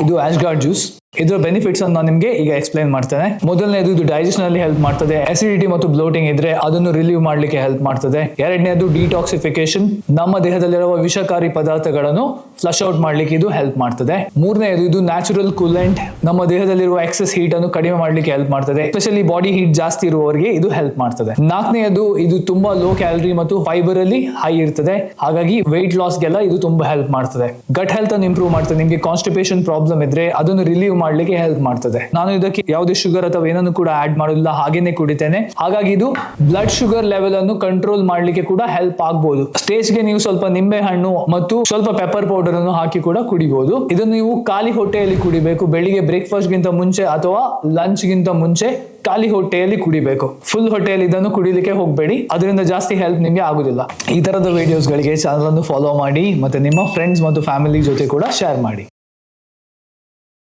ಇದು ಆಶ್ಗಾರ್ಡ್ ಜ್ಯೂಸ್. ಇದರ ಬೆನಿಫಿಟ್ಸ್ ಅನ್ನು ನಾನು ನಿಮಗೆ ಈಗ ಎಕ್ಸ್ಪ್ಲೈನ್ ಮಾಡ್ತೇನೆ. ಮೊದಲನೇದು, ಇದು ಡೈಜೆಷನ್ ಅಲ್ಲಿ ಹೆಲ್ಪ್ ಮಾಡ್ತದೆ. ಅಸಿಡಿಟಿ ಮತ್ತು ಬ್ಲೋಟಿಂಗ್ ಇದ್ರೆ ಅದನ್ನು ರಿಲೀವ್ ಮಾಡ್ಲಿಕ್ಕೆ ಹೆಲ್ಪ್ ಮಾಡ್ತದೆ. ಎರಡನೇದು, ಡಿಟಾಕ್ಸಿಫಿಕೇಶನ್, ನಮ್ಮ ದೇಹದಲ್ಲಿರುವ ವಿಷಕಾರಿ ಪದಾರ್ಥಗಳನ್ನು ಫ್ಲಶ್ ಔಟ್ ಮಾಡ್ಲಿಕ್ಕೆ ಇದು ಹೆಲ್ಪ್ ಮಾಡ್ತದೆ. ಮೂರನೇದು, ಇದು ನ್ಯಾಚುರಲ್ ಕೂಲೆಂಟ್, ನಮ್ಮ ದೇಹದಲ್ಲಿರುವ ಎಕ್ಸೆಸ್ ಹೀಟ್ ಅನ್ನು ಕಡಿಮೆ ಮಾಡ್ಲಿಕ್ಕೆ ಹೆಲ್ಪ್ ಮಾಡ್ತದೆ. ಎಸ್ಪೆಷಲಿ ಬಾಡಿ ಹೀಟ್ ಜಾಸ್ತಿ ಇರುವವರಿಗೆ ಇದು ಹೆಲ್ಪ್ ಮಾಡ್ತದೆ. ನಾಲ್ಕನೆಯದು, ಇದು ತುಂಬಾ ಲೋ ಕ್ಯಾಲರಿ ಮತ್ತು ಫೈಬರ್ ಅಲ್ಲಿ ಹೈ ಇರ್ತದೆ, ಹಾಗಾಗಿ ವೆಯ್ಟ್ ಲಾಸ್ ಗೆಲ್ಲ ಇದು ತುಂಬಾ ಹೆಲ್ಪ್ ಮಾಡ್ತದೆ. ಗಟ್ ಹೆಲ್ತ್ ಅನ್ನು ಇಂಪ್ರೂವ್ ಮಾಡ್ತದೆ. ನಿಮಗೆ ಕಾನ್ಸ್ಟಿಪೇಷನ್ ಪ್ರಾಬ್ಲಮ್ ಇದ್ರೆ ಅದನ್ನು ರಿಲೀವ್ ಮಾಡ್ಲಿಕ್ಕೆ ಹೆಲ್ಪ್ ಮಾಡ್ತದೆ. ನಾನು ಇದಕ್ಕೆ ಯಾವುದೇ ಶುಗರ್ ಅಥವಾ ಏನನ್ನು ಕೂಡ ಆಡ್ ಮಾಡೋದಿಲ್ಲ, ಹಾಗೇನೆ ಕುಡಿತೇನೆ. ಹಾಗಾಗಿ ಇದು ಬ್ಲಡ್ ಶುಗರ್ ಲೆವೆಲ್ ಅನ್ನು ಕಂಟ್ರೋಲ್ ಮಾಡ್ಲಿಕ್ಕೆ ಕೂಡ ಹೆಲ್ಪ್ ಆಗಬಹುದು. ಸ್ಟೇಜ್ಗೆ ನೀವು ಸ್ವಲ್ಪ ನಿಂಬೆ ಹಣ್ಣು ಮತ್ತು ಸ್ವಲ್ಪ ಪೆಪ್ಪರ್ ಪೌಡರ್ ಅನ್ನು ಹಾಕಿ ಕೂಡ ಕುಡಿಬಹುದು. ಇದನ್ನು ನೀವು ಖಾಲಿ ಹೊಟ್ಟೆಯಲ್ಲಿ ಕುಡಿಬೇಕು. ಬೆಳಿಗ್ಗೆ ಬ್ರೇಕ್ಫಾಸ್ಟ್ ಗಿಂತ ಮುಂಚೆ ಅಥವಾ ಲಂಚ್ ಗಿಂತ ಮುಂಚೆ ಖಾಲಿ ಹೊಟ್ಟೆಯಲ್ಲಿ ಕುಡಿಬೇಕು. ಫುಲ್ ಹೊಟ್ಟೆಯಲ್ಲಿ ಇದನ್ನು ಕುಡಿಲಿಕ್ಕೆ ಹೋಗಬೇಡಿ, ಅದರಿಂದ ಜಾಸ್ತಿ ಹೆಲ್ಪ್ ನಿಮಗೆ ಆಗುದಿಲ್ಲ. ಈ ತರದ ವಿಡಿಯೋಸ್ ಗಳಿಗೆ ಚಾನಲ್ ಅನ್ನು ಫಾಲೋ ಮಾಡಿ ಮತ್ತೆ ನಿಮ್ಮ ಫ್ರೆಂಡ್ಸ್ ಮತ್ತು ಫ್ಯಾಮಿಲಿ ಜೊತೆ ಕೂಡ ಶೇರ್ ಮಾಡಿ.